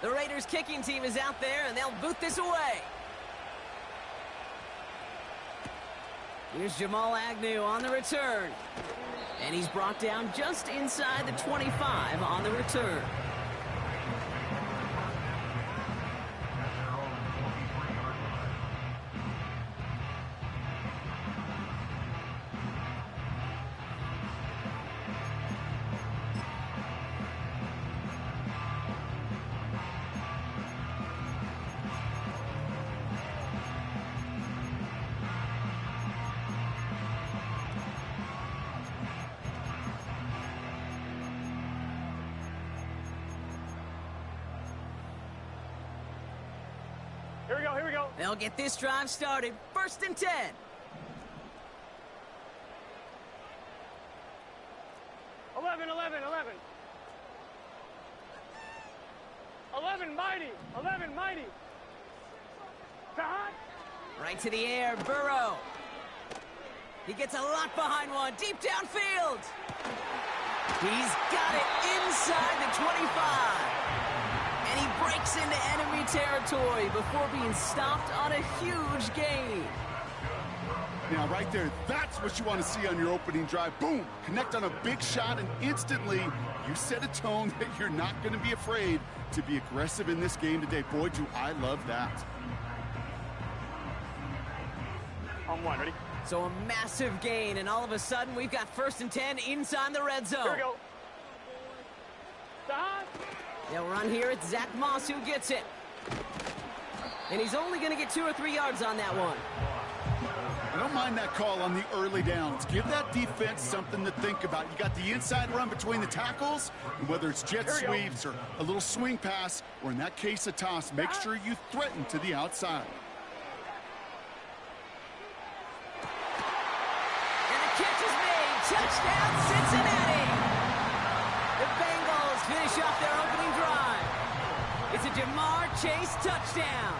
The Raiders kicking team is out there, and they'll boot this away. Here's Jamal Agnew on the return. And he's brought down just inside the 25 on the return. Here we go. They'll get this drive started. 1st and 10. 11, mighty. Right to the air, Burrow. He gets a lot behind one, deep downfield. He's got it inside the 25. And he breaks into enemy territory before being stopped on a huge gain. Now, right there, that's what you want to see on your opening drive. Boom! Connect on a big shot, and instantly, you set a tone that you're not going to be afraid to be aggressive in this game today. Boy, do I love that. On one, ready? So a massive gain, and all of a sudden, we've got 1st and 10 inside the red zone. Here we go. They'll run here. It's Zach Moss who gets it. And he's only going to get 2 or 3 yards on that one. I don't mind that call on the early downs. Give that defense something to think about. You got the inside run between the tackles, and whether it's jet sweeps or a little swing pass, or in that case a toss, make sure you threaten to the outside. And the catch is made. Touchdown, Cincinnati. The Bengals finish off their opening drive. It's a Jamar Chase touchdown.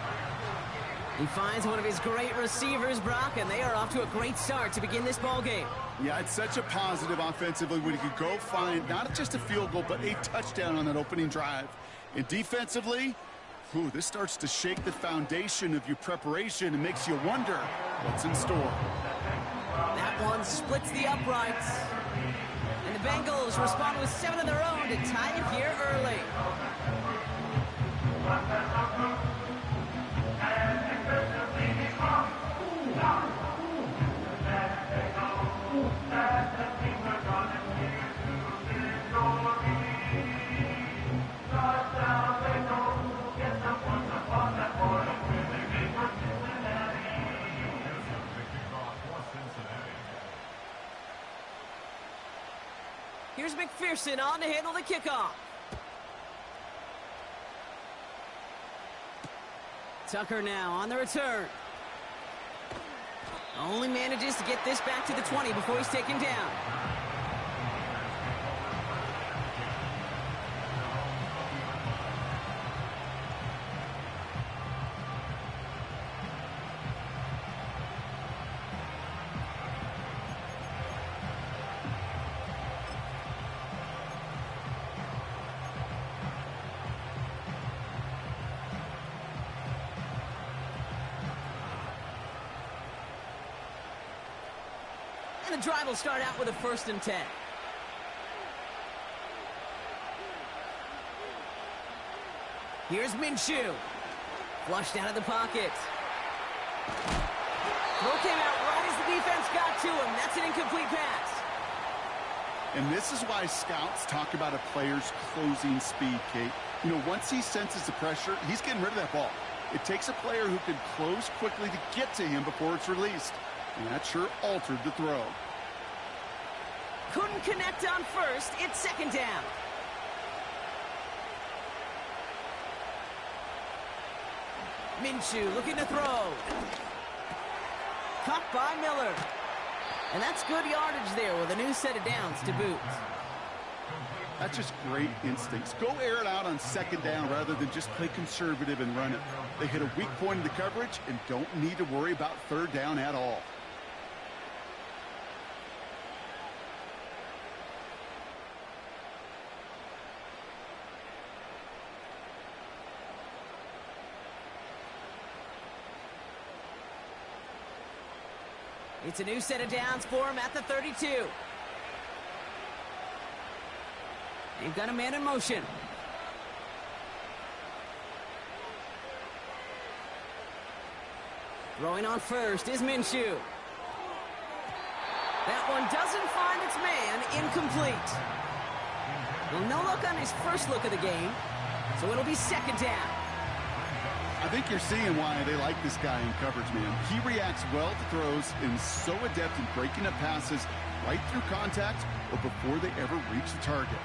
He finds one of his great receivers, Brock, and they are off to a great start to begin this ball game. Yeah, it's such a positive offensively when you could go find not just a field goal, but a touchdown on that opening drive. And defensively, this starts to shake the foundation of your preparation and makes you wonder what's in store. That one splits the uprights. And the Bengals respond with 7 of their own to tie it here early. Here's McPherson on to handle the kickoff. Tucker now on the return. Only manages to get this back to the 20 before he's taken down. And the drive will start out with a 1st and 10. Here's Minshew. Flushed out of the pocket. Throw came out right as the defense got to him. That's an incomplete pass. And this is why scouts talk about a player's closing speed, Kate. You know, once he senses the pressure, he's getting rid of that ball. It takes a player who can close quickly to get to him before it's released. And that sure altered the throw. Couldn't connect on 1st. It's 2nd down. Minshew looking to throw. Caught by Miller. And that's good yardage there with a new set of downs to boot. That's just great instincts. Go air it out on 2nd down rather than just play conservative and run it. They hit a weak point in the coverage and don't need to worry about 3rd down at all. It's a new set of downs for him at the 32. They've got a man in motion. Throwing on first is Ncaa. That one doesn't find its man, incomplete. Well, no look on his first look of the game, so it'll be second down. I think you're seeing why they like this guy in coverage, man. He reacts well to throws and is so adept in breaking up passes right through contact or before they ever reach the target.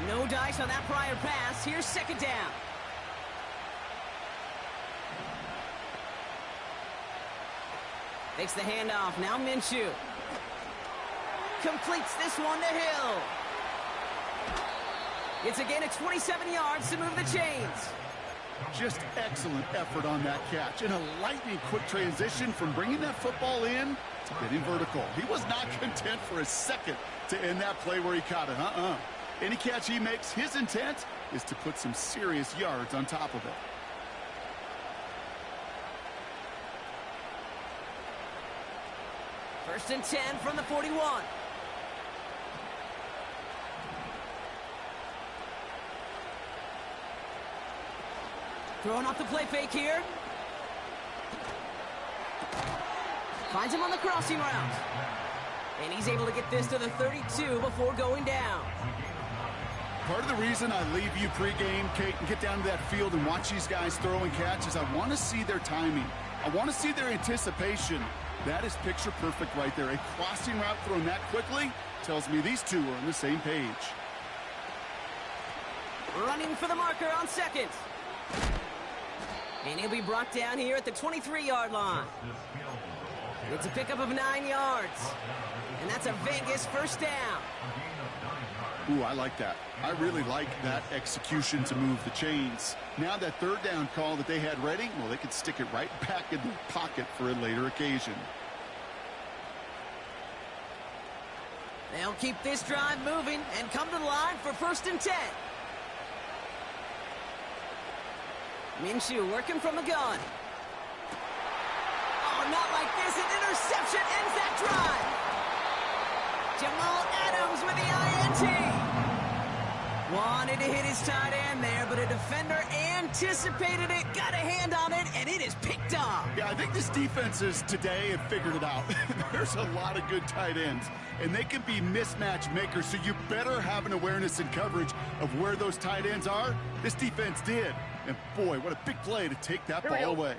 No dice on that prior pass. Here's second down. Takes the handoff. Now Ncaa. Completes this one to Hill. It's a gain of 27 yards to move the chains. Just excellent effort on that catch. And a lightning quick transition from bringing that football in to getting vertical. He was not content for a second to end that play where he caught it. Any catch he makes, his intent is to put some serious yards on top of it. First and 10 from the 41. Throwing off the play fake here. Finds him on the crossing route. And he's able to get this to the 32 before going down. Part of the reason I leave you pregame, Kate, and get down to that field and watch these guys throw and catch is I want to see their timing. I want to see their anticipation. That is picture perfect right there. A crossing route thrown that quickly tells me these two are on the same page. Running for the marker on second. And he'll be brought down here at the 23-yard line. It's a pickup of 9 yards. And that's a Vegas first down. Ooh, I like that. I really like that execution to move the chains. Now that third down call that they had ready, well, they could stick it right back in the pocket for a later occasion. They'll keep this drive moving and come to the line for first and 10. Ncaa working from the gun. Oh, not like this. An interception ends that drive. Jamal Adams with the INT. Wanted to hit his tight end there, but a defender anticipated it, got a hand on it, and it is picked off. Yeah, I think this defenses today have figured it out. There's a lot of good tight ends, and they can be mismatch makers, so you better have an awareness and coverage of where those tight ends are. This defense did. And boy, what a big play to take that ball away.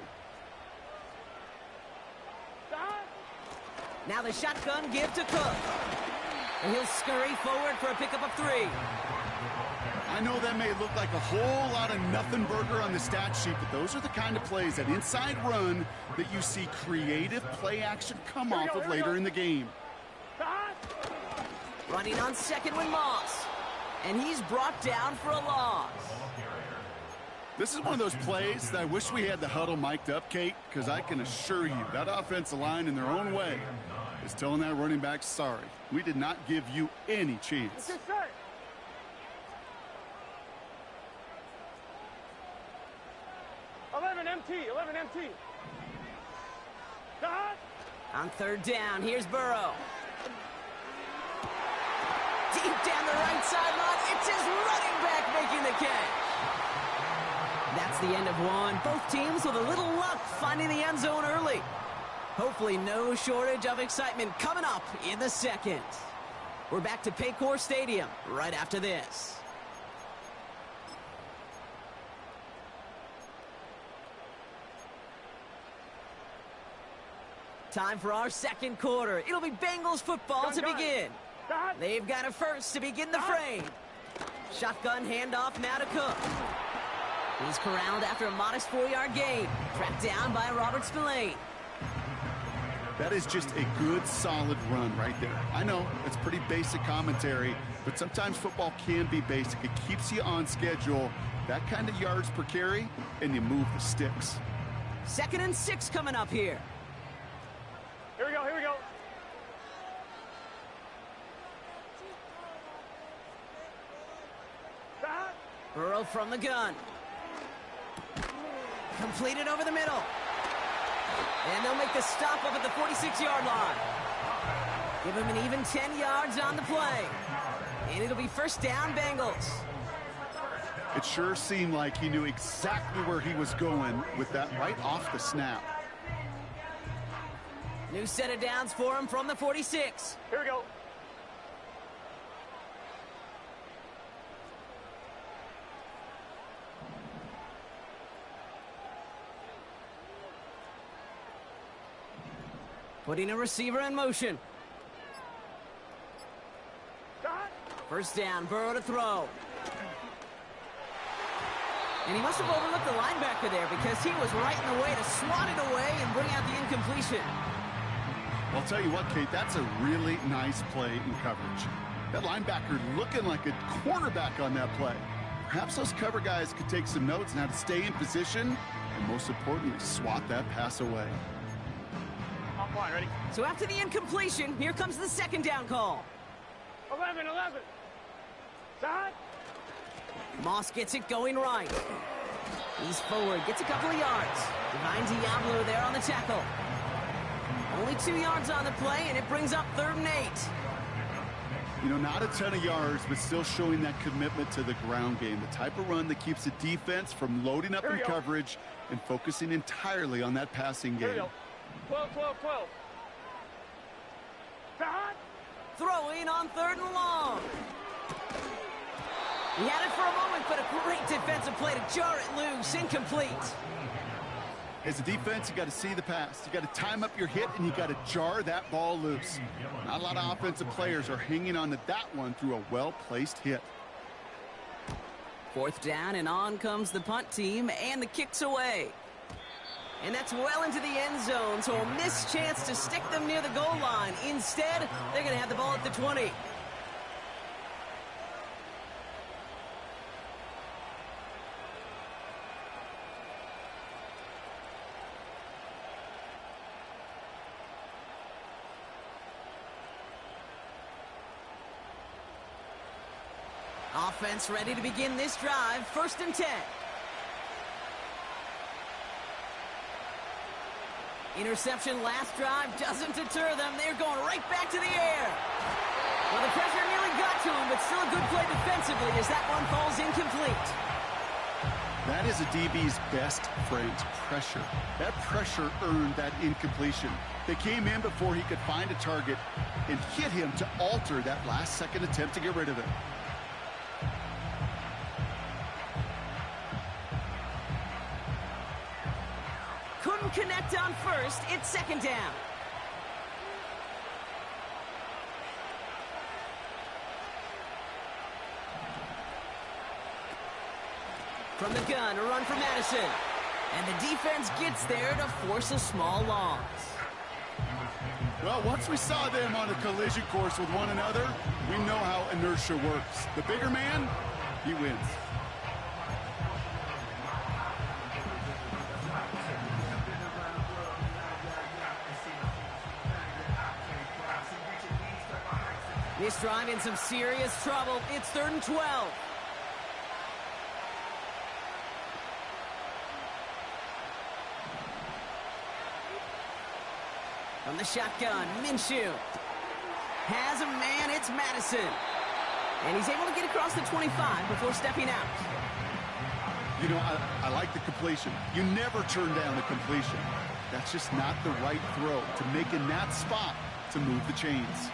Now the shotgun give to Cook. And he'll scurry forward for a pickup of 3. I know that may look like a whole lot of nothing burger on the stat sheet, but those are the kind of plays, that inside run, that you see creative play action come off of later in the game. Running on second with Moss. And he's brought down for a loss. This is one of those plays that I wish we had the huddle mic'd up, Kate, because I can assure you that offensive line in their own way is telling that running back, sorry, we did not give you any chance. 11 MT. On third down, here's Burrow. Deep down the right sideline, it's his running back making the catch. That's the end of one. Both teams with a little luck finding the end zone early. Hopefully no shortage of excitement coming up in the second. We're back to Paycor Stadium right after this. Time for our second quarter. It'll be Bengals football to begin. They've got a first to begin the frame. Shotgun handoff now to Cook. He's corralled after a modest 4-yard gain. Tracked down by Robert Spillane. That is just a good, solid run right there. I know, it's pretty basic commentary, but sometimes football can be basic. It keeps you on schedule. That kind of yards per carry, and you move the sticks. 2nd and 6 coming up here. Here we go. Burrow from the gun. Completed over the middle. And they'll make the stop up at the 46-yard line. Give him an even 10 yards on the play. And it'll be first down, Bengals. It sure seemed like he knew exactly where he was going with that right off the snap. New set of downs for him from the 46. Here we go. Putting a receiver in motion. First down, Burrow to throw. And he must have overlooked the linebacker there because he was right in the way to swat it away and bring out the incompletion. I'll tell you what, Kate, that's a really nice play in coverage. That linebacker looking like a quarterback on that play. Perhaps those cover guys could take some notes on how to stay in position and, most importantly, swat that pass away. On line, ready? So after the incompletion, here comes the second down call. 11. Side. Moss gets it going right. He's forward, gets a couple of yards. Divine Diablo there on the tackle. Only 2 yards on the play, and it brings up 3rd and 8. You know, not a ton of yards, but still showing that commitment to the ground game. The type of run that keeps the defense from loading up in coverage and focusing entirely on that passing game. Here we go. 12. Side. Throwing on 3rd and long. He had it for a moment, but a great defensive play to jar it loose. Incomplete. As a defense, you got to see the pass. You got to time up your hit, and you got to jar that ball loose. Not a lot of offensive players are hanging on to that one through a well-placed hit. 4th down, and on comes the punt team, and the kick's away. And that's well into the end zone, so a missed chance to stick them near the goal line. Instead, they're going to have the ball at the 20. Offense ready to begin this drive. 1st and 10. Interception last drive doesn't deter them. They're going right back to the air. Well, the pressure nearly got to him, but still a good play defensively as that one falls incomplete. That is a DB's best friend, pressure. That pressure earned that incompletion. They came in before he could find a target and hit him to alter that last-second attempt to get rid of it. Couldn't connect on 1st. It's 2nd down. From the gun, a run for Madison. And the defense gets there to force a small loss. Well, once we saw them on a collision course with one another, we know how inertia works. The bigger man, he wins. This drive in some serious trouble. It's 3rd and 12. From the shotgun, Minshew has a man. It's Madison. And he's able to get across the 25 before stepping out. You know, I like the completion. You never turn down a completion. That's just not the right throw to make in that spot to move the chains.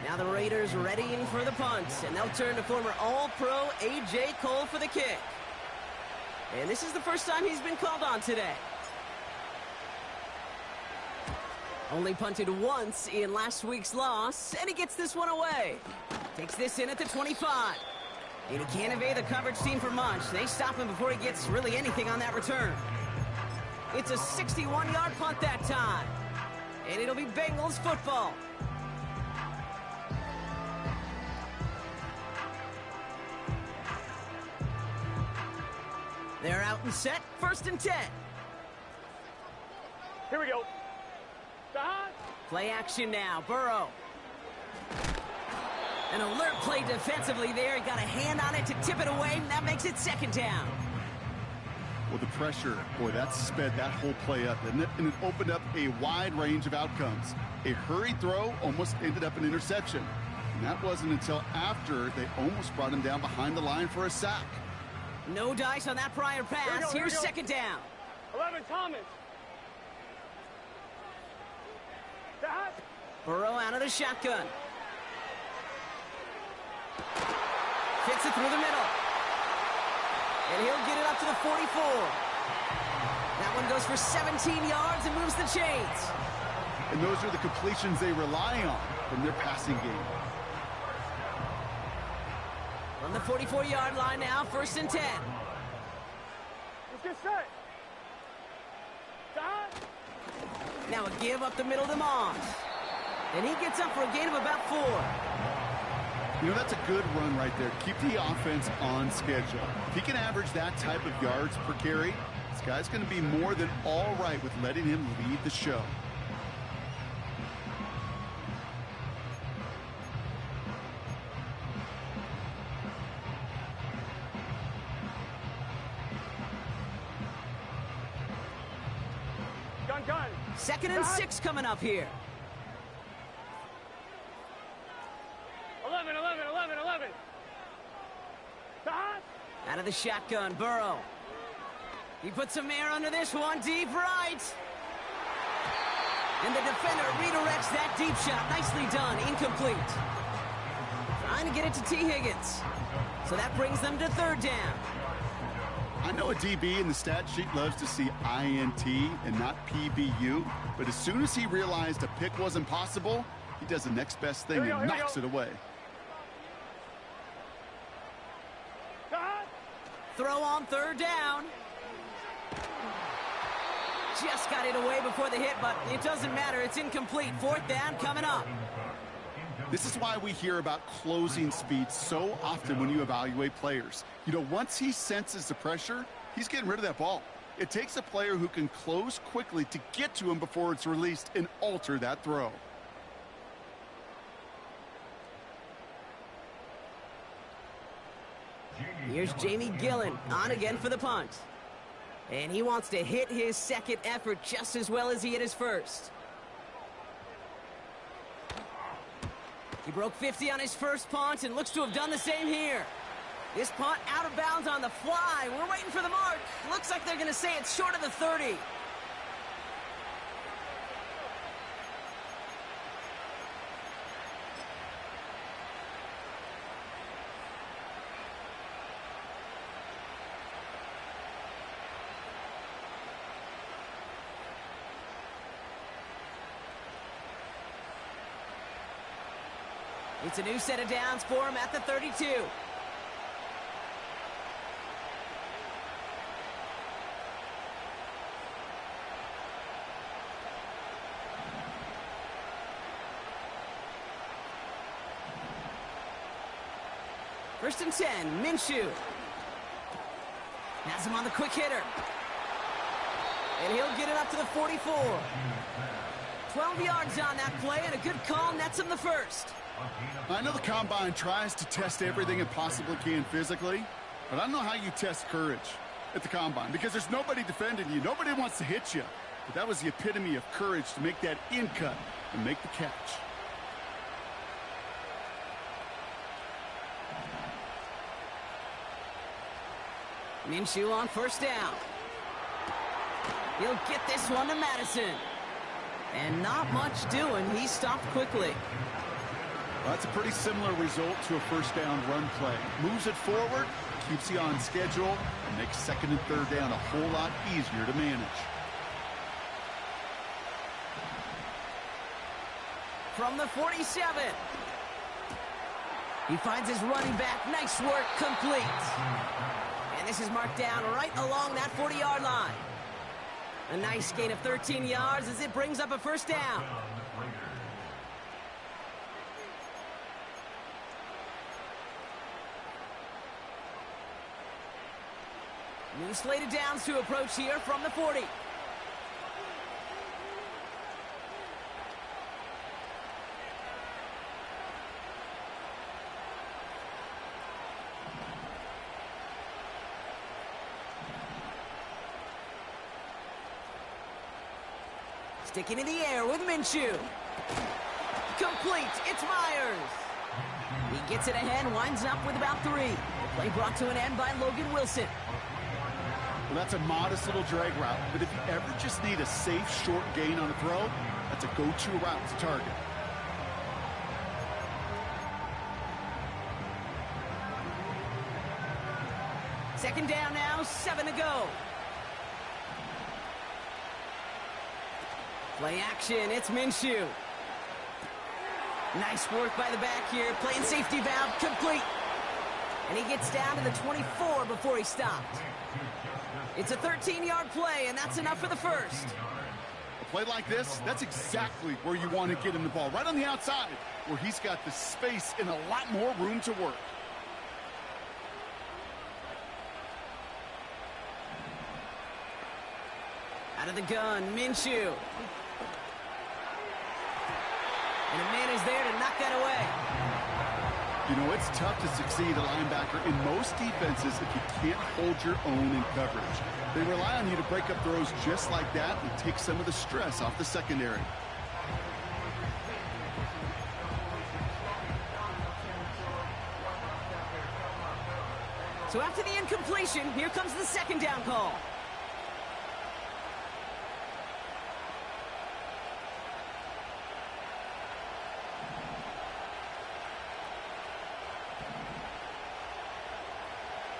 Now the Raiders readying for the punt, and they'll turn to former All-Pro A.J. Cole for the kick. And this is the first time he's been called on today. Only punted once in last week's loss, and he gets this one away. Takes this in at the 25. And he can't evade the coverage team for much. They stop him before he gets really anything on that return. It's a 61-yard punt that time. And it'll be Bengals football. They're out and set, 1st and 10. Here we go. Side. Play action now, Burrow. An alert play defensively there. He got a hand on it to tip it away, and that makes it 2nd down. Well, the pressure, boy, that sped that whole play up, didn't it? And it opened up a wide range of outcomes. A hurried throw almost ended up an interception. And that wasn't until after they almost brought him down behind the line for a sack. No dice on that prior pass. Here's 2nd down. 11, Thomas. Side. Burrow out of the shotgun. Fits it through the middle. And he'll get it up to the 44. That one goes for 17 yards and moves the chains. And those are the completions they rely on from their passing game. From the 44-yard line now, 1st and 10. Let's get set. Side. Now a give up the middle to Moss. And he gets up for a gain of about 4. You know, that's a good run right there. Keep the offense on schedule. If he can average that type of yards per carry, this guy's going to be more than all right with letting him lead the show. Gun. 2nd and 6 coming up here. 11. Side. Out of the shotgun, Burrow. He puts some air under this one, deep right. And the defender redirects that deep shot. Nicely done, incomplete. Trying to get it to T. Higgins. So that brings them to 3rd down. I know a DB in the stat sheet loves to see INT and not PBU, but as soon as he realized a pick wasn't possible, he does the next best thing and knocks it away. Throw on 3rd down. Just got it away before the hit, but it doesn't matter. It's incomplete. 4th down coming up. This is why we hear about closing speed so often when you evaluate players. You know, once he senses the pressure, he's getting rid of that ball. It takes a player who can close quickly to get to him before it's released and alter that throw. Here's Jamie Gillen on again for the punt. And he wants to hit his 2nd effort just as well as he hit his 1st. He broke 50 on his 1st punt and looks to have done the same here. This punt out of bounds on the fly. We're waiting for the mark. Looks like they're going to say it's short of the 30. It's a new set of downs for him at the 32. First and 10, Ncaa. Has him on the quick hitter. And he'll get it up to the 44. 12 yards on that play, and a good call nets him the 1st. I know the Combine tries to test everything it possibly can physically, but I don't know how you test courage at the Combine because there's nobody defending you. Nobody wants to hit you. But that was the epitome of courage to make that in cut and make the catch. Ncaa on 1st down. He'll get this one to Madison. And not much doing. He stopped quickly. Well, that's a pretty similar result to a 1st down run play. Moves it forward, keeps you on schedule, and makes 2nd and 3rd down a whole lot easier to manage. From the 47. He finds his running back. Nice work, complete. And this is marked down right along that 40-yard line. A nice gain of 13 yards as it brings up a 1st down. New slated downs to approach here from the 40. Sticking in the air with Ncaa. Complete. It's Myers. He gets it ahead, winds up with about 3. The play brought to an end by Logan Wilson. Well, that's a modest little drag route, but if you ever just need a safe, short gain on a throw, that's a go-to route to target. Second down now, 7 to go. Play action, it's Ncaa. Nice work by the back here, playing safety valve, complete. And he gets down to the 24 before he stopped. It's a 13-yard play, and that's enough for the first. A play like this, that's exactly where you want to get him the ball, right on the outside, where he's got the space and a lot more room to work. Out of the gun, Ncaa. And a man is there to knock that away. You know, it's tough to succeed a linebacker in most defenses if you can't hold your own in coverage. They rely on you to break up throws just like that and take some of the stress off the secondary. So after the incompletion, here comes the second down call.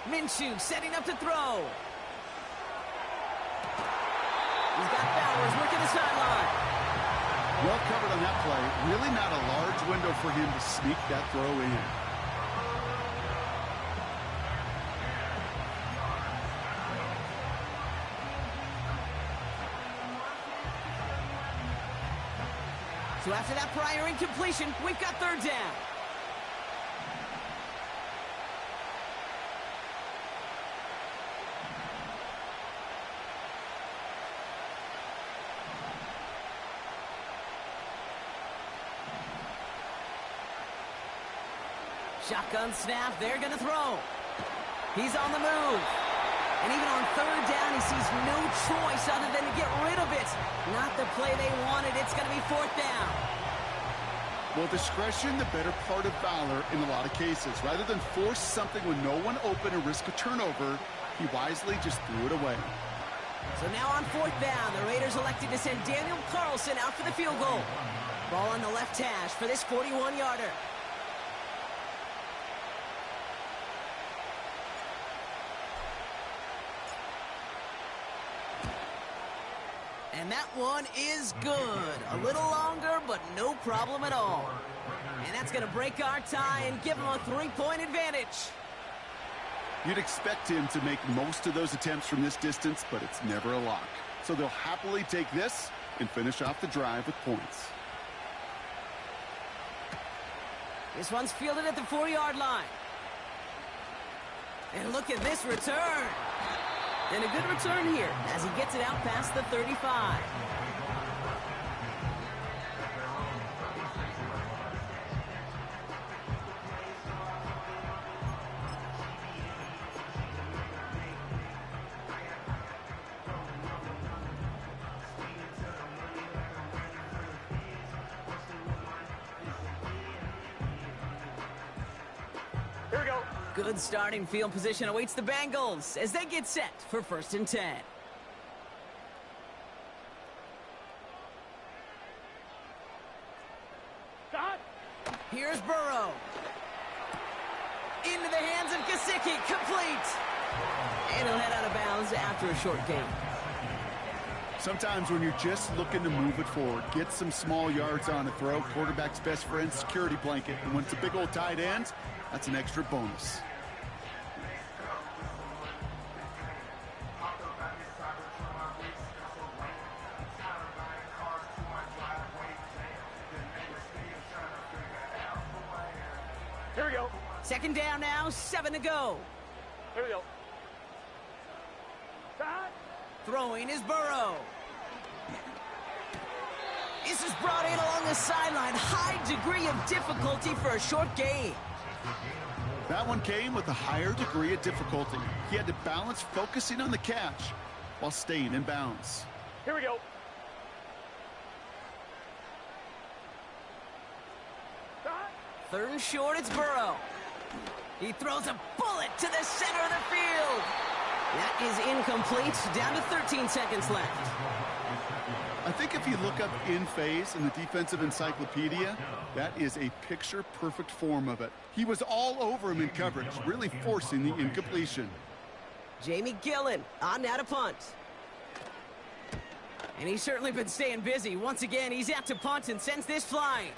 Ncaa setting up to throw. He's got Bowers working the sideline. Well covered on that play. Really not a large window for him to sneak that throw in. So after that prior incompletion, we've got third down. Shotgun snap, they're going to throw. He's on the move. And even on third down, he sees no choice other than to get rid of it. Not the play they wanted. It's going to be fourth down. Well, discretion, the better part of valor in a lot of cases. Rather than force something when no one open and risk a turnover, he wisely just threw it away. So now on fourth down, the Raiders elected to send Daniel Carlson out for the field goal. Ball on the left hash for this 41-yarder. And that one is good. A little longer, but no problem at all. And that's going to break our tie and give them a 3-point advantage. You'd expect him to make most of those attempts from this distance, but it's never a lock. So they'll happily take this and finish off the drive with points. This one's fielded at the 4-yard line. And look at this return. And a good return here as he gets it out past the 35. Here we go. Good starting field position awaits the Bengals as they get set for 1st and 10. Dot. Here's Burrow. Into the hands of Gesicki, complete. And he'll head out of bounds after a short gain. Sometimes when you're just looking to move it forward, get some small yards on a throw, quarterback's best friend, security blanket. And when it's a big old tight end, that's an extra bonus. Here we go. Second down now, 7 to go. Here we go. Throwing is Burrow. This is brought in along the sideline. High degree of difficulty for a short gain. That one came with a higher degree of difficulty. He had to balance focusing on the catch while staying in bounds. Here we go. 3rd and short, it's Burrow. He throws a bullet to the center of the field. That is incomplete. Down to 13 seconds left. I think if you look up in phase in the defensive encyclopedia, that is a picture-perfect form of it. He was all over him in coverage, really forcing the incompletion. Jamie Gillen on now to punt. And he's certainly been staying busy. Once again, he's out to punt and sends this flying.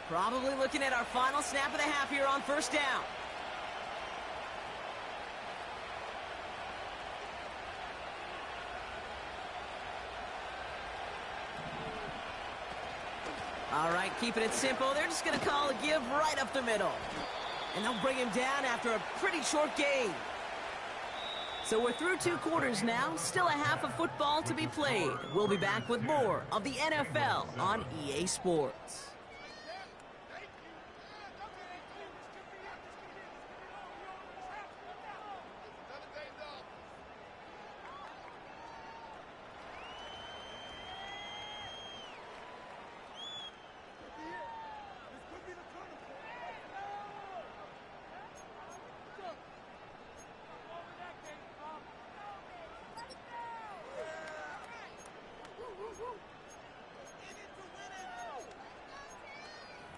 Probably looking at our final snap of the half here on 1st down. All right, keeping it simple. They're just going to call a give right up the middle. And they'll bring him down after a pretty short gain. So we're through 2 quarters now. Still a half of football to be played. We'll be back with more of the NFL on EA Sports.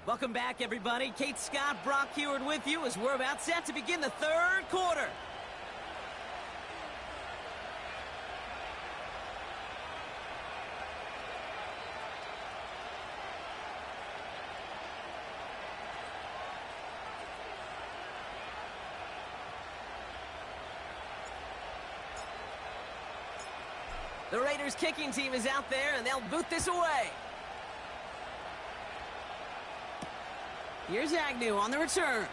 Welcome back, everybody. Kate Scott, Brock Heward with you as we're about set to begin the 3rd quarter. The Raiders kicking team is out there, and they'll boot this away. Here's Agnew on the return.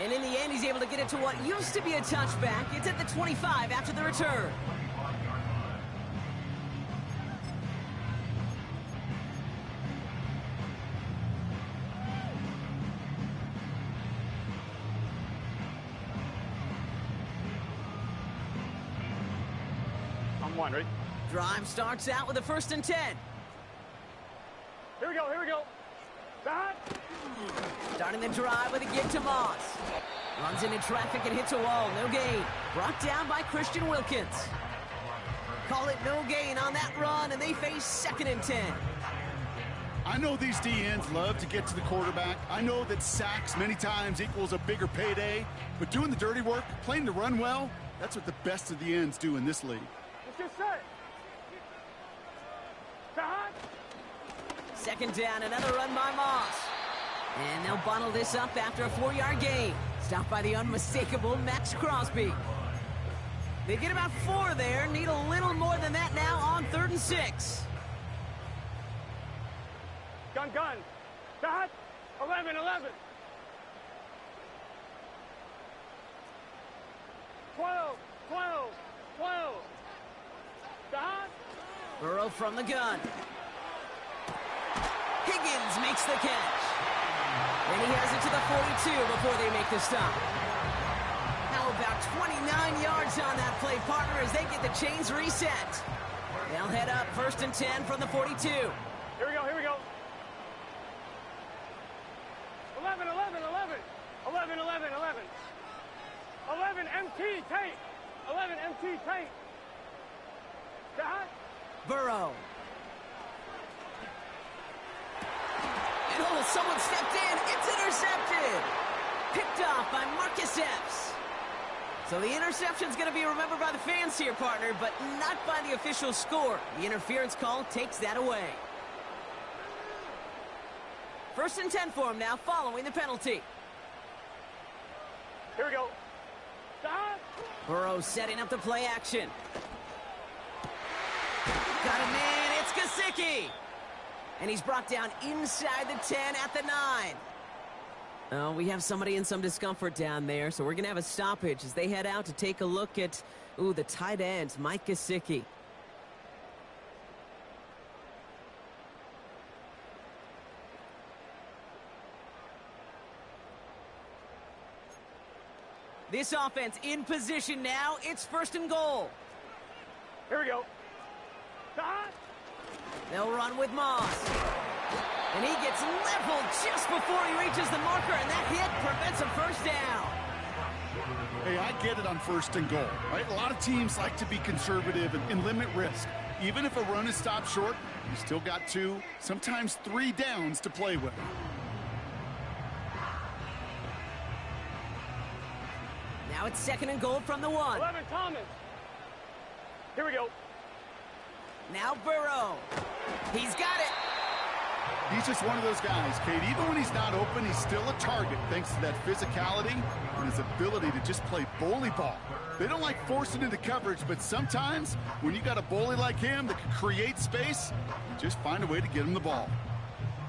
And in the end, he's able to get it to what used to be a touchback. It's at the 25 after the return. On 1, ready? Drive starts out with a 1st and 10. Here we go, here we go. That. Starting the drive with a give to Moss. Runs into traffic and hits a wall. No gain. Brought down by Christian Wilkins. Call it no gain on that run, and they face 2nd and 10. I know these DNs love to get to the quarterback. I know that sacks many times equals a bigger payday, but doing the dirty work, playing the run well, that's what the best of the ends do in this league. Let's get set. That. 2nd down, another run by Moss. And they'll bundle this up after a 4-yard gain. Stopped by the unmistakable Max Crosby. They get about 4 there. Need a little more than that now on 3rd and 6. Gun. That. 11. 12. That. Burrow from the gun. Higgins makes the catch. And he has it to the 42 before they make the stop. How about 29 yards on that play, partner, as they get the chains reset. They'll head up 1st and 10 from the 42. Here we go. 11. 11 MT tape. 11 MT tape. That. Burrow. Oh, someone stepped in. It's intercepted. Picked off by Marcus Epps. So the interception's going to be remembered by the fans here, partner, but not by the official score. The interference call takes that away. 1st and 10 for him now, following the penalty. Here we go. Stop. Burrow setting up the play action. Got him in. It's Gesicki. And he's brought down inside the 10 at the 9. Oh, we have somebody in some discomfort down there, so we're going to have a stoppage as they head out to take a look at, the tight end, Mike Gesicki. This offense in position now. It's 1st and goal. Here we go. Stop. They'll run with Moss. And he gets leveled just before he reaches the marker, and that hit prevents a first down. Hey, I get it on 1st and goal, right? A lot of teams like to be conservative and limit risk. Even if a run is stopped short, you still got 2, sometimes 3 downs to play with. Now it's 2nd and goal from the 1. 11 Thomas. Here we go. Now Burrow. He's got it. He's just one of those guys, Kate. Even when he's not open, he's still a target thanks to that physicality and his ability to just play bully ball. They don't like forcing into coverage, but sometimes when you got a bully like him that can create space, just find a way to get him the ball.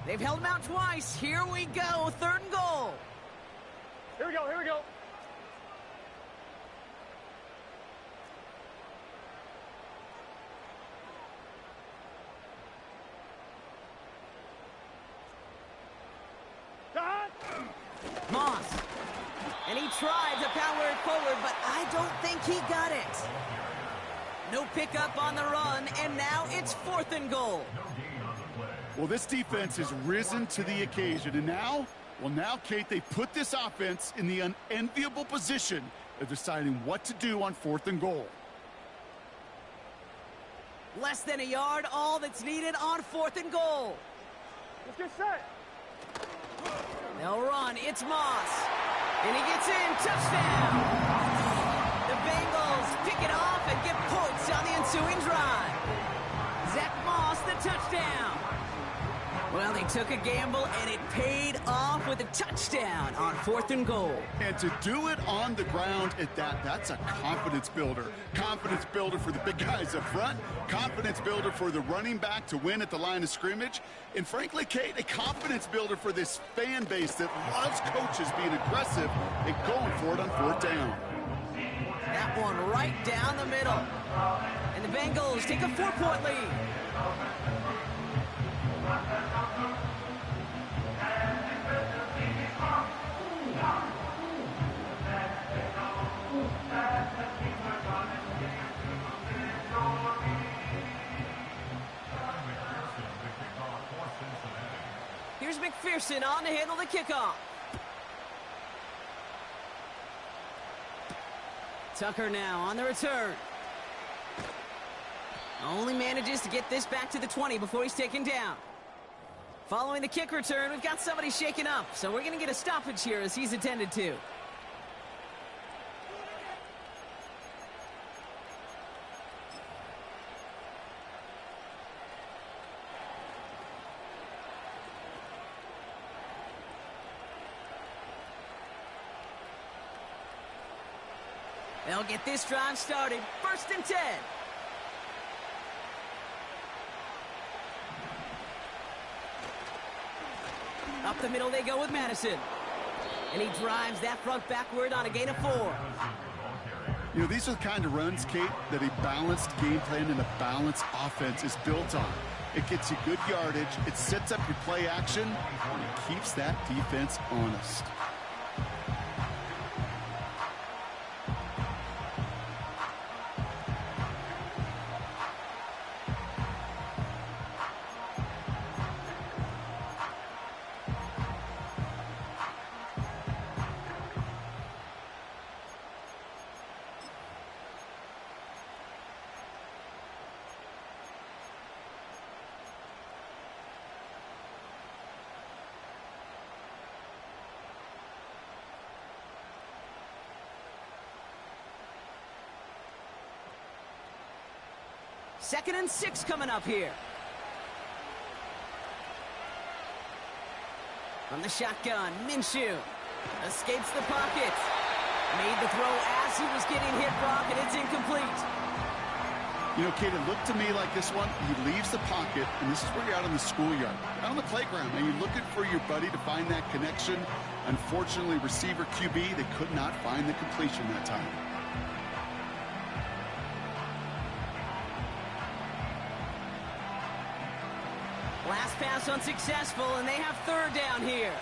They've held him out twice. Here we go. 3rd and goal. Here we go. Here we go. Moss. And he tried to power it forward, but I don't think he got it. No pickup on the run, and now it's 4th and goal. Well, this defense has risen to the occasion, and now, Kate, they put this offense in the unenviable position of deciding what to do on 4th and goal. Less than a yard, all that's needed on 4th and goal. Let's get set. They'll run. It's Moss. And he gets in. Touchdown. The Bengals pick it off and get points on the ensuing drive. Zach Moss, the touchdown. Well, they took a gamble, and it paid off with a touchdown on 4th and goal. And to do it on the ground at that's a confidence builder. Confidence builder for the big guys up front. Confidence builder for the running back to win at the line of scrimmage. And frankly, Kate, a confidence builder for this fan base that loves coaches being aggressive and going for it on 4th down. That one right down the middle. And the Bengals take a 4-point lead. Here's McPherson on to handle the kickoff. Tucker now on the return. Only manages to get this back to the 20 before he's taken down. Following the kick return, we've got somebody shaken up, so we're going to get a stoppage here as he's attended to. They'll get this drive started. 1st and 10. Up the middle they go with Madison. And he drives that front backward on a gain of 4. You know, these are the kind of runs, Kate, that a balanced game plan and a balanced offense is built on. It gets you good yardage, it sets up your play action, and it keeps that defense honest. Second and 6 coming up here. From the shotgun, Minshew escapes the pocket. Made the throw as he was getting hit, Brock, and it's incomplete. You know, Kate, it looked to me like this one, he leaves the pocket, and this is where you're out in the schoolyard, out on the playground, and you're looking for your buddy to find that connection. Unfortunately, receiver QB, they could not find the completion that time. Last pass unsuccessful, and they have third down here.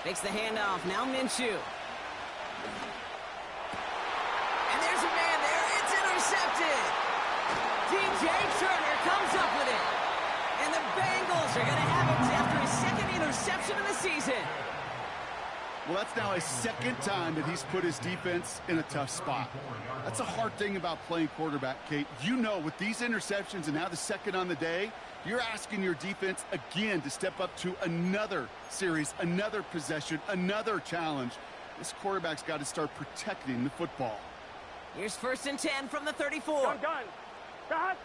Makes the handoff. Now Ncaa. And there's a man there. It's intercepted. DJ Turner comes up with it. And the Bengals are going to have it after his second interception of the season. Well, that's now his second time that he's put his defense in a tough spot. That's a hard thing about playing quarterback, Kate. You know, with these interceptions and now the second on the day, you're asking your defense again to step up to another series, another possession, another challenge. This quarterback's got to start protecting the football. Here's 1st and 10 from the 34. Gun. Got.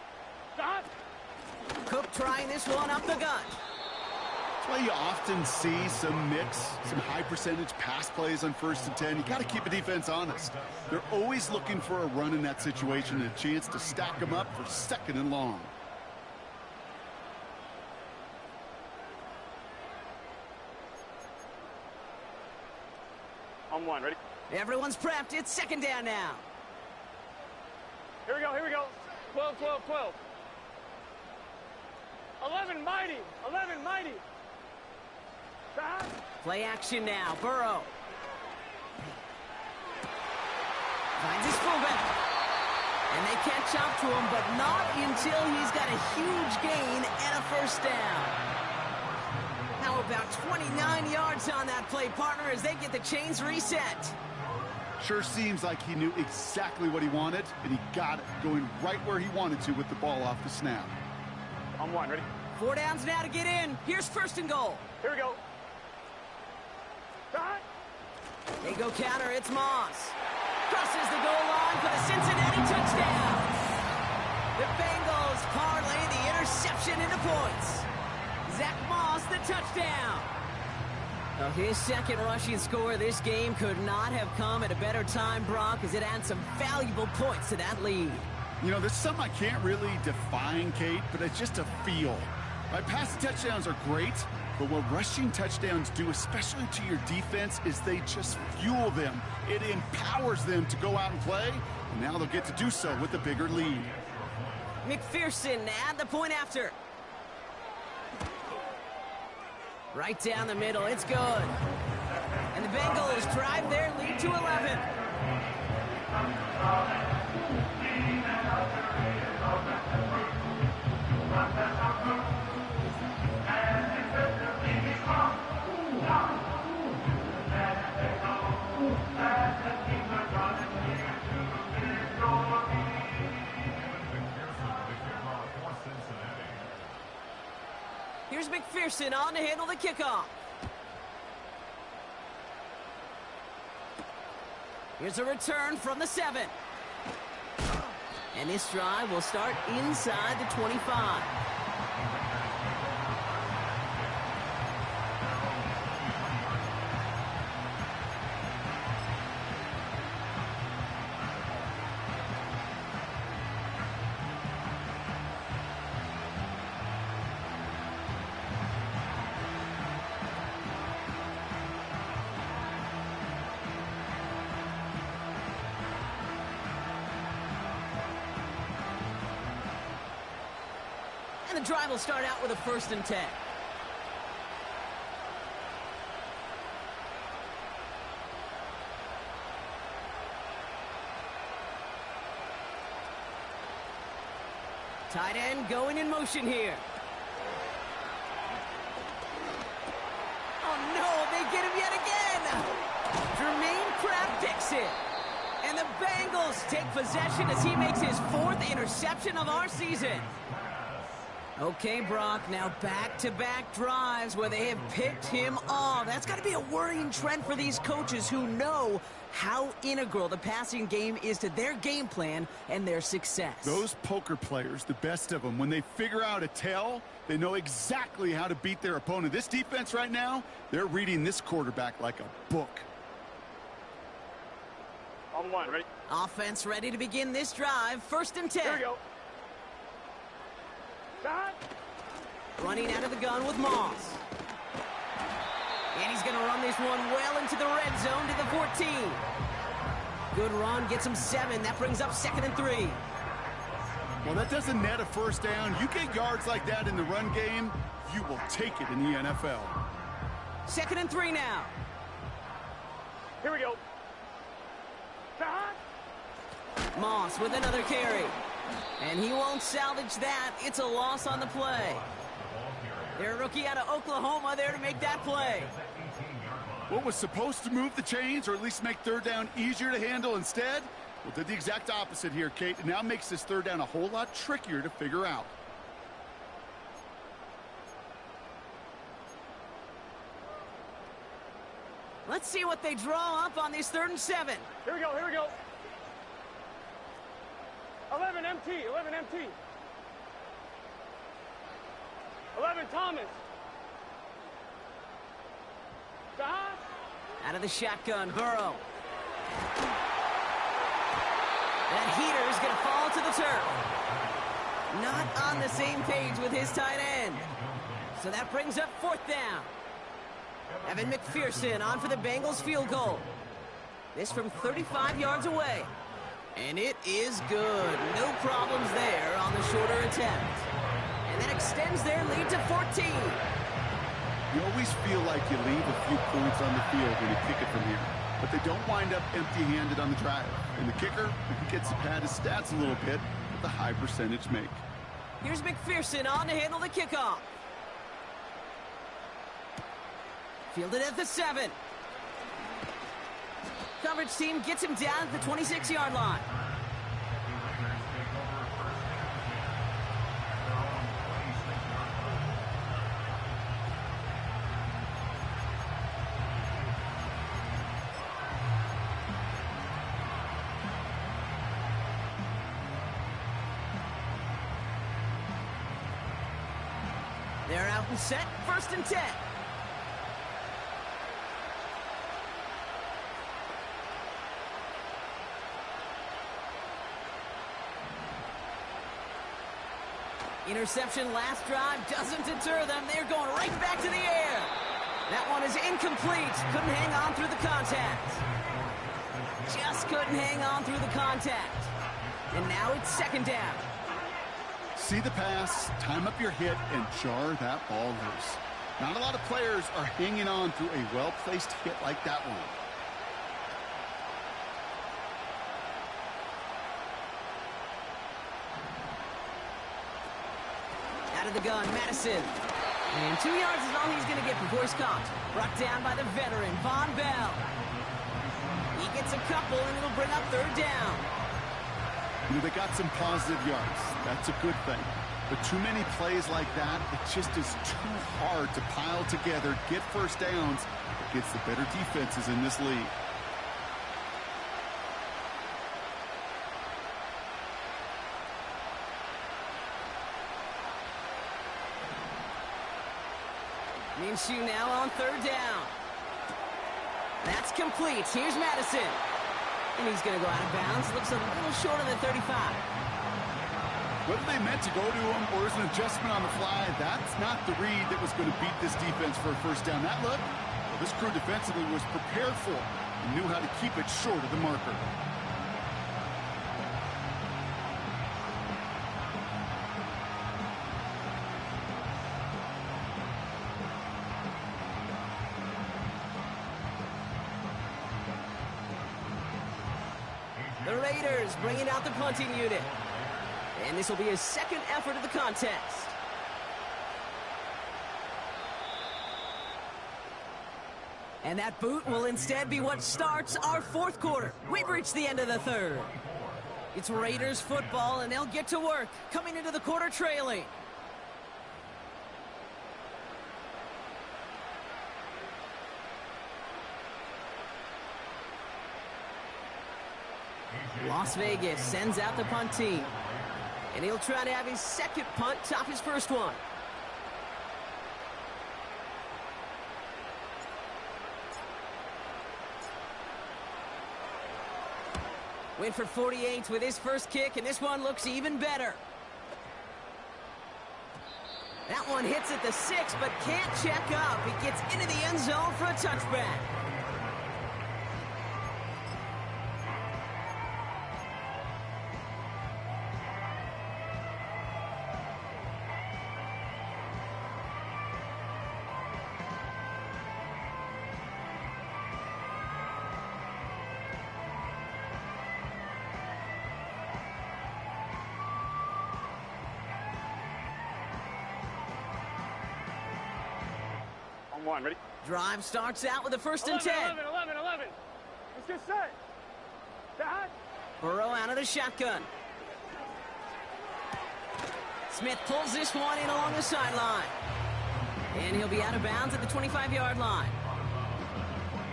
Cook trying this one up the gut. That's why you often see some mix, some high percentage pass plays on 1st and 10. You got to keep a defense honest. They're always looking for a run in that situation and a chance to stack them up for 2nd and long. On one, ready? Everyone's prepped. It's 2nd down now. Here we go. 12. 11 mighty. Got. Play action now. Burrow. Finds his fullback. And they catch up to him, but not until he's got a huge gain and a 1st down. Now about 29 yards on that play, partner, as they get the chains reset. Sure seems like he knew exactly what he wanted, and he got it, going right where he wanted to with the ball off the snap. On one, ready? 4 downs now to get in. Here's 1st and goal. Here we go. Got. They go counter. It's Moss. Crosses the goal line for the Cincinnati touchdown. The Bengals parlay the interception into points. Zach Moss, the touchdown. Now his 2nd rushing score of this game could not have come at a better time, Brock, as it adds some valuable points to that lead. You know, there's something I can't really define, Kate, but it's just a feel. Right, passing touchdowns are great, but what rushing touchdowns do, especially to your defense, is they just fuel them. It empowers them to go out and play, and now they'll get to do so with a bigger lead. McPherson at the point after. Right down the middle, it's good. And the Bengals drive their lead to 11. Here's McPherson on to handle the kickoff. Here's a return from the 7. And this drive will start inside the 25. And the drive will start out with a 1st and 10. Tight end going in motion here. Oh no, they get him yet again. Jermaine Pratt picks it. And the Bengals take possession as he makes his 4th interception of our season. Okay, Brock, now back-to-back drives where they have picked him off. That's got to be a worrying trend for these coaches who know how integral the passing game is to their game plan and their success. Those poker players, the best of them, when they figure out a tell, they know exactly how to beat their opponent. This defense right now, they're reading this quarterback like a book. On one, ready? Offense ready to begin this drive. 1st and 10. Here we go. Shot. Running out of the gun with Moss. And he's going to run this one well into the red zone to the 14. Good run, gets him 7. That brings up 2nd and 3. Well, that doesn't net a first down. You get yards like that in the run game, you will take it in the NFL. 2nd and 3 now. Here we go. Shot. Moss with another carry. And he won't salvage that. It's a loss on the play. Their rookie out of Oklahoma there to make that play. What was supposed to move the chains or at least make 3rd down easier to handle instead? Well, did the exact opposite here, Kate. It now makes this 3rd down a whole lot trickier to figure out. Let's see what they draw up on this 3rd and 7. Here we go, here we go. 11 MT, 11 MT. 11 Thomas. Shot. Out of the shotgun, Burrow. That heater is going to fall to the turf. Not on the same page with his tight end. So that brings up 4th down. Evan McPherson on for the Bengals field goal. This from 35 yards away. And it is good. No problems there on the shorter attempt. And that extends their lead to 14. You always feel like you leave a few points on the field when you kick it from here. But they don't wind up empty-handed on the drive. And the kicker, he gets to pad his stats a little bit with a high percentage make. Here's McPherson on to handle the kickoff. Fielded at the 7. Coverage team gets him down at the 26-yard line. They're out and set, 1st and 10. Interception last drive doesn't deter them. They're going right back to the air. That one is incomplete. Couldn't hang on through the contact. Just couldn't hang on through the contact. And now it's 2nd down. See the pass, time up your hit, and jar that ball loose. Not a lot of players are hanging on through a well-placed hit like that one. Out of the gun, Madison. And 2 yards is all he's going to get before he's caught. Brought down by the veteran, Von Bell. He gets a couple, and it'll bring up 3rd down. You know, they got some positive yards. That's a good thing. But too many plays like that, it just is too hard to pile together, get first downs against the better defenses in this league. Minshew now on 3rd down. That's complete. Here's Madison. And he's going to go out of bounds. Looks a little short of the 35. Whether they meant to go to him or is an adjustment on the fly, that's not the read that was going to beat this defense for a first down. That look, well, this crew defensively was prepared for it and knew how to keep it short of the marker. The Raiders bringing out the punting unit. And this will be his 2nd effort of the contest. And that boot will instead be what starts our 4th quarter. We've reached the end of the 3rd. It's Raiders football, and they'll get to work, coming into the quarter trailing. Las Vegas sends out the punt team. And he'll try to have his second punt top his first one. Went for 48 with his first kick, and this one looks even better. That one hits at the 6, but can't check up. He gets into the end zone for a touchback. One, ready? Drive starts out with a first and 11, 10. 11, 11, 11. Let's get set. Dad. Burrow out of the shotgun. Smith pulls this one in along the sideline. And he'll be out of bounds at the 25-yard line.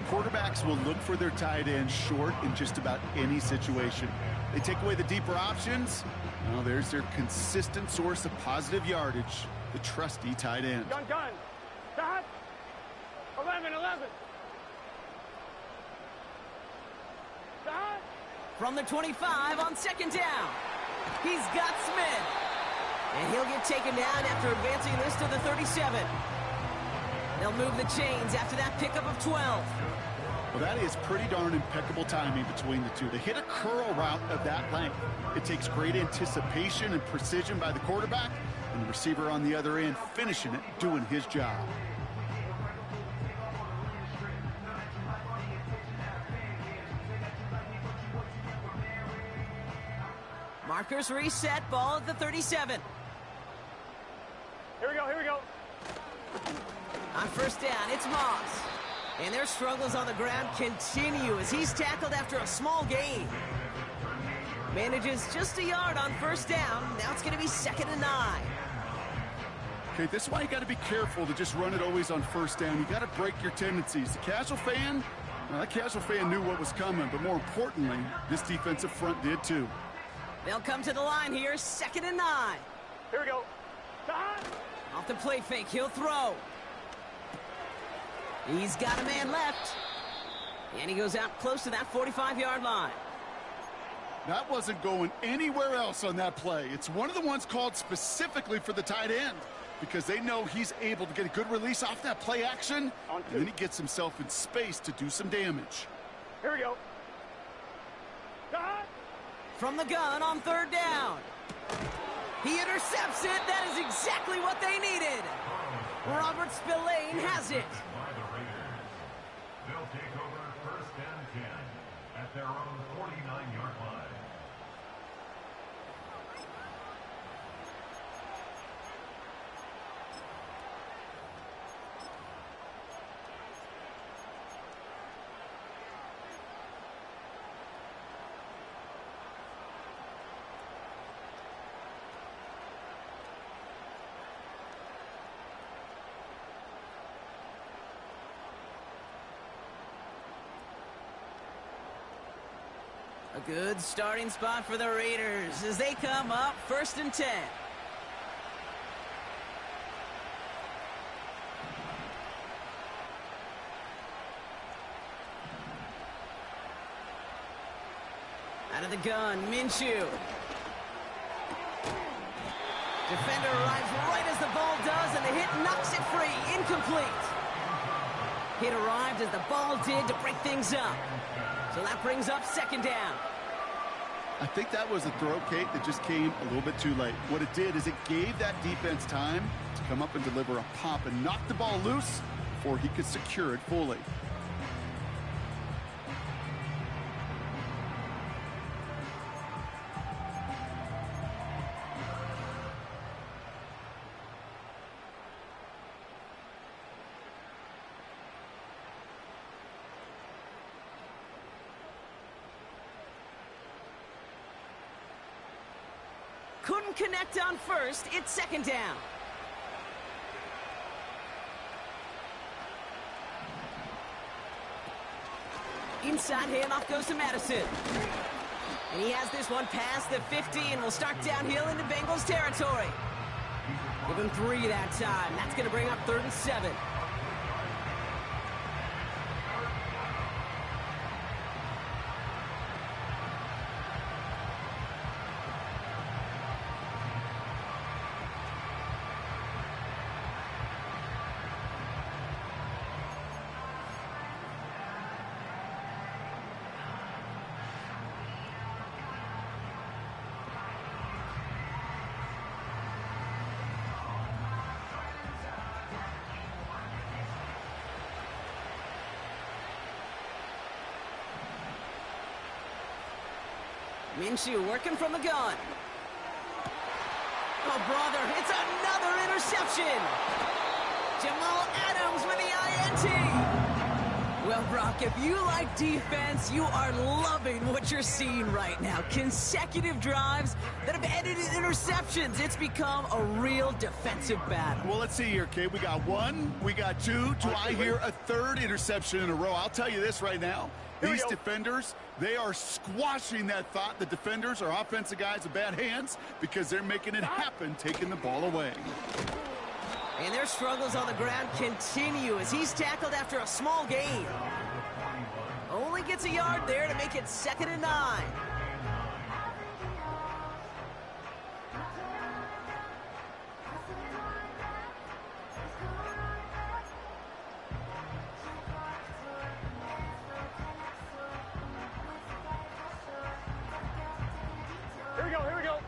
Quarterbacks will look for their tight end short in just about any situation. They take away the deeper options. Well, there's their consistent source of positive yardage, the trusty tight end. Gun. Dad. 11, 11. Dad. From the 25 on second down. He's got Smith. And he'll get taken down after advancing this to the 37. They'll move the chains after that pickup of 12. Well, that is pretty darn impeccable timing between the two. They hit a curl route of that length. It takes great anticipation and precision by the quarterback, and the receiver on the other end finishing it, doing his job. Markers reset, ball at the 37. Here we go. On first down, it's Moss. And their struggles on the ground continue as he's tackled after a small gain. Manages just a yard on first down. Now it's going to be 2nd and 9. Okay, this is why you got to be careful to just run it always on first down. You got to break your tendencies. The casual fan, well, that casual fan knew what was coming, but more importantly, this defensive front did too. They'll come to the line here, 2nd and 9. Here we go. Dad. Off the play fake, he'll throw. He's got a man left. And he goes out close to that 45-yard line. That wasn't going anywhere else on that play. It's one of the ones called specifically for the tight end because they know he's able to get a good release off that play action, and then he gets himself in space to do some damage. Here we go. Dad. From the gun on third down. He intercepts it. That is exactly what they needed. Robert Spillane has it. They'll take over first and 10 at their own 49-yard line. A good starting spot for the Raiders as they come up 1st and 10. Out of the gun, Minshew. Defender arrives right as the ball does, and the hit knocks it free. Incomplete. Hit arrived as the ball did to break things up. So that brings up 2nd down. I think that was a throw, Kate, that just came a little bit too late. What it did is it gave that defense time to come up and deliver a pop and knock the ball loose before he could secure it fully. Couldn't connect on first. It's 2nd down. Inside handoff goes to Madison. And he has this one past the 50 and will start downhill into Bengals territory. Give him 3 that time. That's going to bring up 3rd and 7. Ncaa working from the gun. Oh, brother, it's another interception. Jamal Adams with the INT. Well, Brock, if you like defense, you are loving what you're seeing right now. Consecutive drives that have ended in interceptions. It's become a real defensive battle. Well, let's see here, Kate. We got 1, we got 2. Do I hear a 3rd interception in a row? I'll tell you this right now. These defenders, they are squashing that thought. The defenders are offensive guys with bad hands because they're making it happen, taking the ball away. And their struggles on the ground continue as he's tackled after a small gain. Only gets a yard there to make it 2nd and 9. Here we go.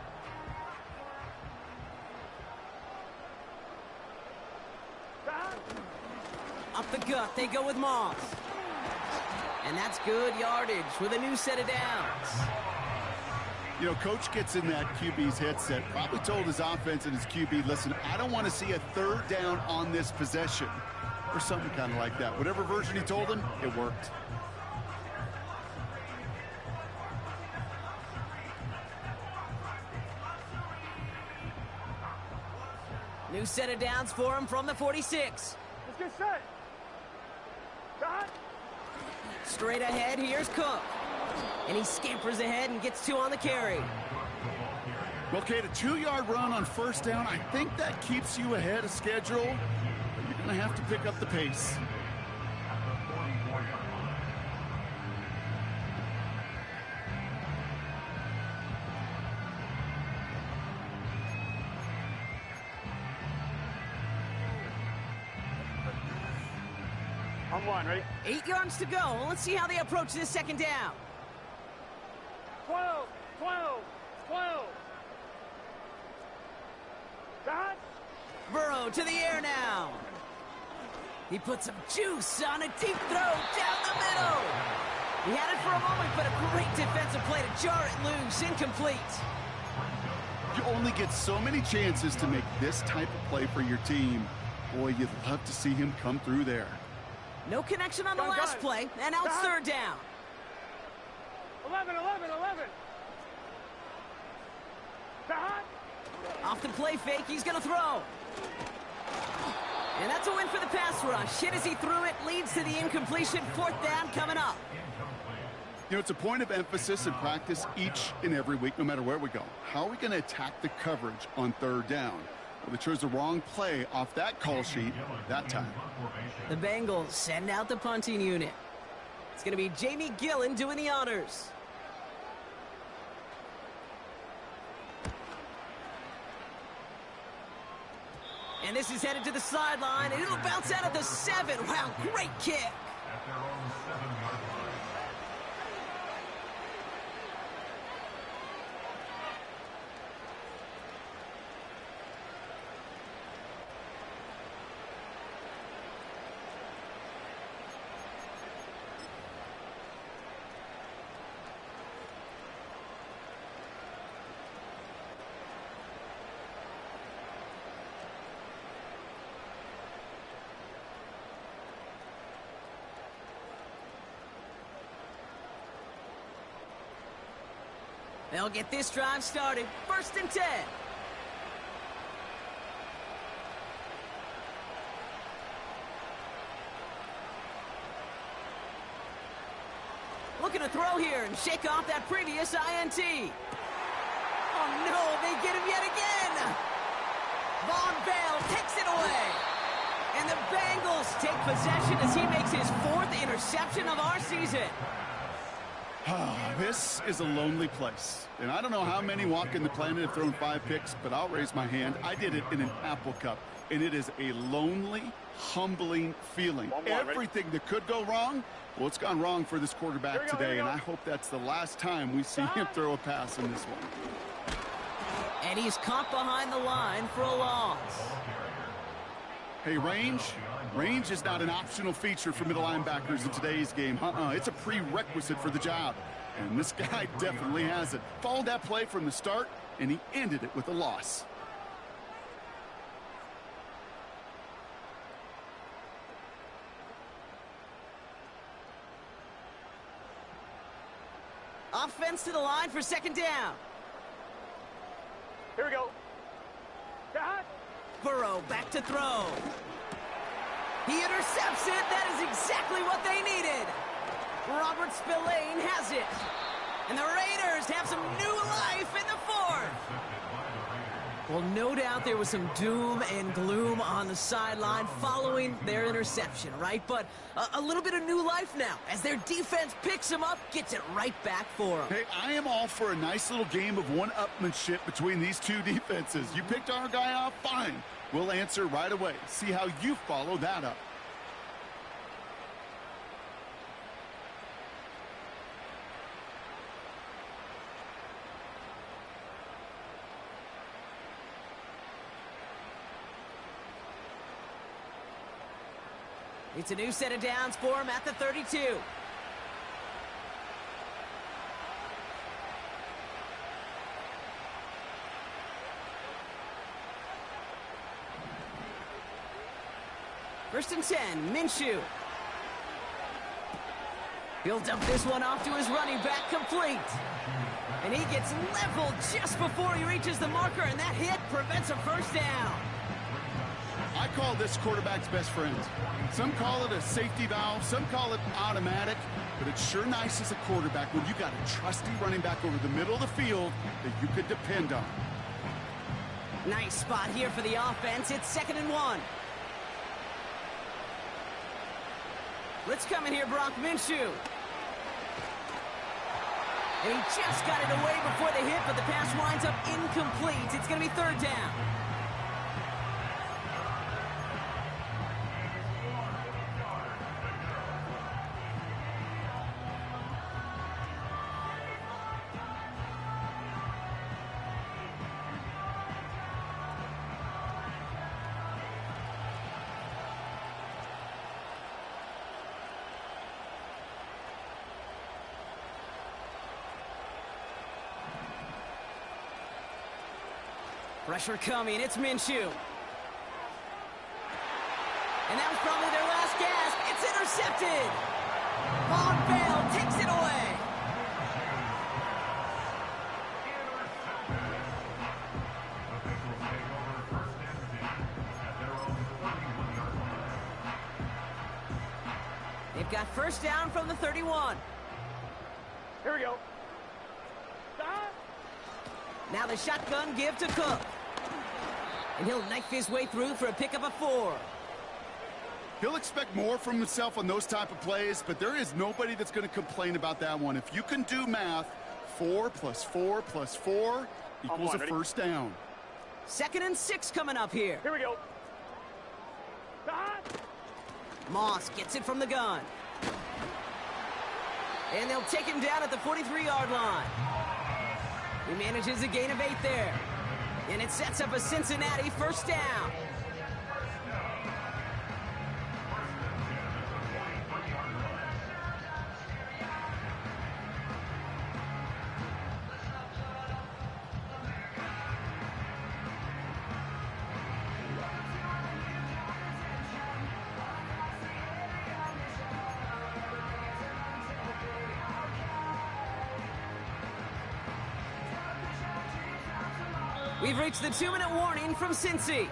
Up the gut, they go with Moss. And that's good yardage with a new set of downs. You know, Coach gets in that QB's headset, probably told his offense and his QB, listen, I don't want to see a 3rd down on this possession, or something kind of like that. Whatever version he told him, it worked. New set of downs for him from the 46. Let's get set. Dot. Straight ahead, here's Cook. And he scampers ahead and gets 2 on the carry. Okay, the 2-yard run on 1st down, I think that keeps you ahead of schedule, but you're going to have to pick up the pace. On 1, ready? 8 yards to go. Let's see how they approach this 2nd down. 12. Dot. Burrow to the air now. He puts some juice on a deep throw down the middle. He had it for a moment, but a great defensive play to jar it loose. Incomplete. You only get so many chances to make this type of play for your team. Boy, you'd love to see him come through there. No connection on the last play, and now it's 3rd down. 11. Dot. Off the play fake, he's going to throw. And that's a win for the pass rush. Hit as he threw it, leads to the incompletion. 4th down coming up. You know, it's a point of emphasis in practice each and every week, no matter where we go. How are we going to attack the coverage on 3rd down? Well, they chose the wrong play off that call sheet that time. The Bengals send out the punting unit. It's going to be Jamie Gillen doing the honors. And this is headed to the sideline, and it'll bounce out at the 7. Wow, great kick. At their own 7-yard line. They'll get this drive started. 1st and 10. looking to throw here and shake off that previous INT. Oh, no, they get him yet again. Von Bell takes it away. And the Bengals take possession as he makes his 4th interception of our season. This is a lonely place. And I don't know how many walking the planet have thrown 5 picks, but I'll raise my hand. I did it in an Apple Cup. And it is a lonely, humbling feeling. Everything that could go wrong, well, it's gone wrong for this quarterback today. And I hope that's the last time we see him throw a pass in this one. And he's caught behind the line for a loss. Hey, range. Range is not an optional feature for middle linebackers in today's game. It's a prerequisite for the job. And this guy definitely has it. Followed that play from the start, and he ended it with a loss. Offense to the line for 2nd down. Here we go. Got. Burrow back to throw. He intercepts it. That is exactly what they needed. Robert Spillane has it. And the Raiders have some new life in the 4th. Well, no doubt there was some doom and gloom on the sideline following their interception, right? But a little bit of new life now as their defense picks them up, gets it right back for them. Hey, I am all for a nice little game of one-upmanship between these two defenses. You picked our guy off, fine. We'll answer right away. See how you follow that up. It's a new set of downs for him at the 32. First and 10, Minshew. He'll dump this one off to his running back, complete. And he gets leveled just before he reaches the marker, and that hit prevents a first down. I call this quarterback's best friend. Some call it a safety valve, some call it automatic, but it's sure nice as a quarterback when you got a trusty running back over the middle of the field that you could depend on. Nice spot here for the offense. It's 2nd and 1. Let's come in here, Brock Minshew. And he just got it away before the hit, but the pass winds up incomplete. It's going to be 3rd down. Pressure coming, it's Minshew. And that was probably their last gasp. It's intercepted. Von Bell takes it away. They've got first down from the 31. Here we go. Now the shotgun give to Cook. And he'll knife his way through for a pickup of 4. He'll expect more from himself on those type of plays, but there is nobody that's going to complain about that one. If you can do math, 4 plus 4 plus 4 equals a first down. 2nd and 6 coming up here. Here we go. Moss gets it from the gun. And they'll take him down at the 43-yard line. He manages a gain of 8 there. And it sets up a Cincinnati first down. We've reached the 2-minute warning from Cincy.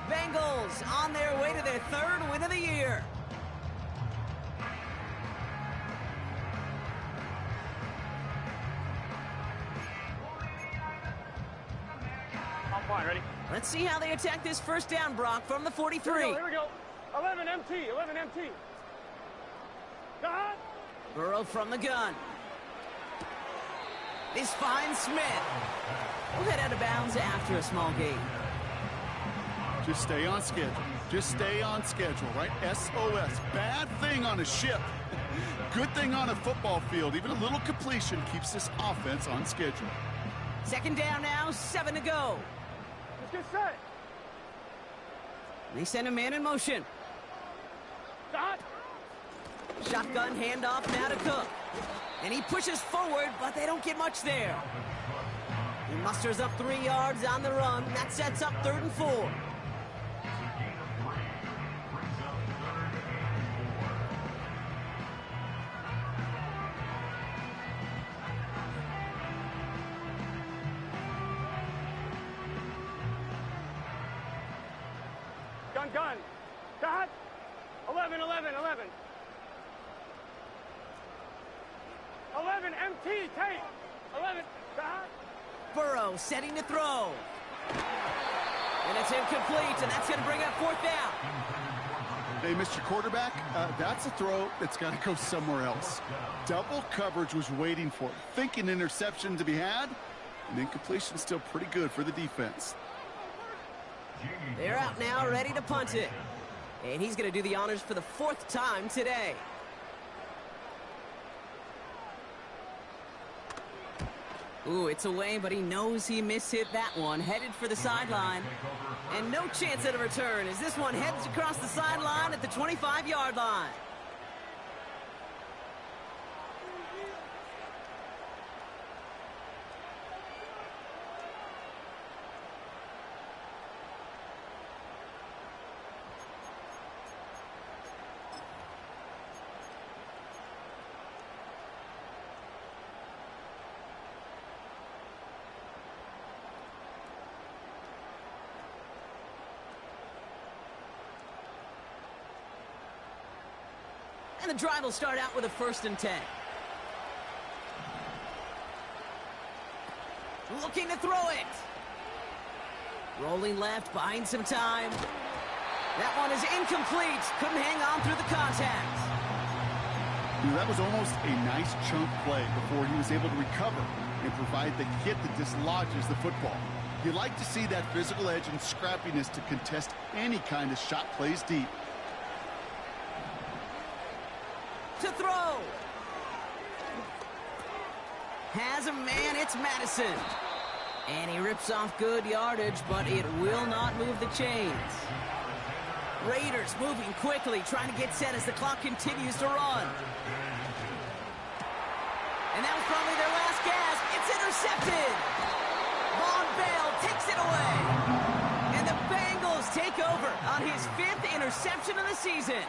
Bengals on their way to their 3rd win of the year. Fine, ready? Let's see how they attack this first down, Brock, from the 43. Here we go. 11 MT, 11 MT. Got. Burrow from the gun. This finds Smith. We'll head out of bounds after a small gain. Just stay on schedule. Just stay on schedule, right? SOS. Bad thing on a ship. Good thing on a football field. Even a little completion keeps this offense on schedule. Second down now, 7 to go. Let's get set. They send a man in motion. Dot. Shotgun handoff now to Cook. And he pushes forward, but they don't get much there. He musters up 3 yards on the run. That sets up 3rd and 4. Gun. Dot. 11, 11, 11. 11 MT, take. 11, dot. Burrow setting to throw. And it's incomplete, and that's going to bring up 4th down. Hey, Mr. Quarterback, that's a throw that's got to go somewhere else. Double coverage was waiting for it. Thinking interception to be had, and incompletion still pretty good for the defense. They're out now, ready to punt it. And he's going to do the honors for the 4th time today. Ooh, it's away, but he knows he mishit that one. Headed for the sideline. And no chance at a return as this one heads across the sideline at the 25-yard line. And the drive will start out with a 1st and 10. Looking to throw it. Rolling left, buying some time. That one is incomplete. Couldn't hang on through the contact. That was almost a nice chunk play before he was able to recover and provide the hit that dislodges the football. You like to see that physical edge and scrappiness to contest any kind of shot plays deep. To throw. Has a man, it's Madison. And he rips off good yardage, but it will not move the chains. Raiders moving quickly, trying to get set as the clock continues to run. And that was probably their last gasp. It's intercepted. Von Bell takes it away. And the Bengals take over on his 5th interception of the season.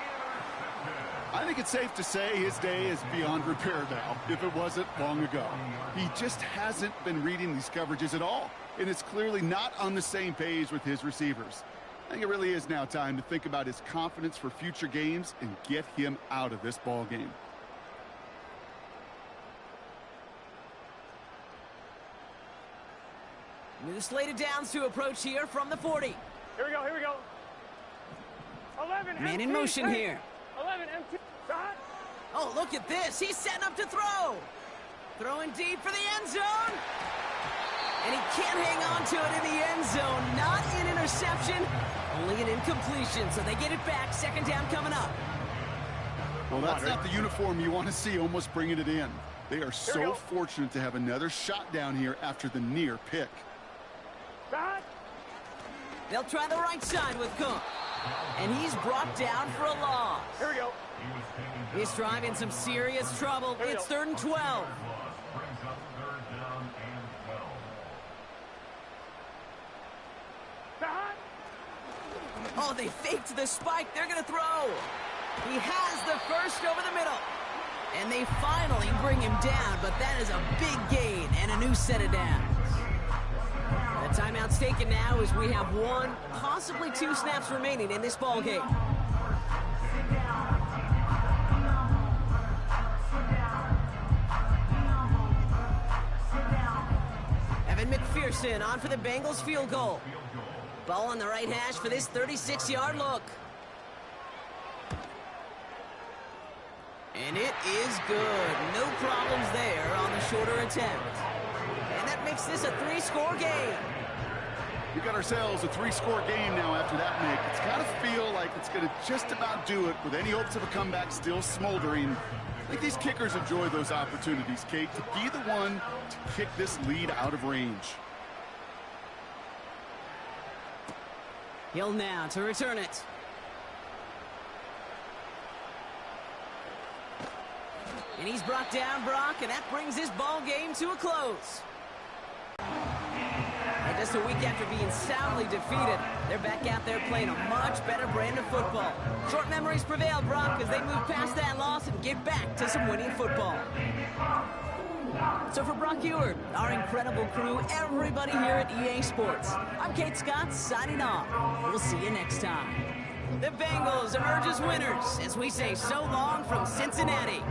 I think it's safe to say his day is beyond repair now, if it wasn't long ago. He just hasn't been reading these coverages at all, and it's clearly not on the same page with his receivers. I think it really is now time to think about his confidence for future games and get him out of this ball game. New slate of downs to approach here from the 40. Here we go. 11 MT, Man in motion take. here. 11 MT, dot. Oh, look at this. He's setting up to throw. Throwing deep for the end zone. And he can't hang on to it in the end zone. Not an interception, only an incompletion. So they get it back. 2nd down coming up. Well, that's not the uniform you want to see almost bringing it in. They are so fortunate to have another shot down here after the near pick. Dot. They'll try the right side with Cook. And he's brought down for a loss. Here we go. He's driving some serious trouble. It's 3rd and 12. Dot. Oh, they faked the spike. They're going to throw. He has the 1st over the middle. And they finally bring him down, but that is a big gain and a new set of downs. The timeout's taken now as we have 1, possibly 2 snaps remaining in this ball game. Evan McPherson Jefferson on for the Bengals field goal. Ball on the right hash for this 36-yard look. And it is good. No problems there on the shorter attempt. And that makes this a 3-score game. We got ourselves a 3-score game now after that, Nick. It's got to feel like it's going to just about do it with any hopes of a comeback still smoldering. I think these kickers enjoy those opportunities, Kate, to be the one to kick this lead out of range. Hill now to return it. And he's brought down, Brock, and that brings this ball game to a close. And just a week after being soundly defeated, they're back out there playing a much better brand of football. Short memories prevail, Brock, as they move past that loss and get back to some winning football. So for Brock Ewart, our incredible crew, everybody here at EA Sports, I'm Kate Scott signing off. We'll see you next time. The Bengals emerge as winners as we say so long from Cincinnati.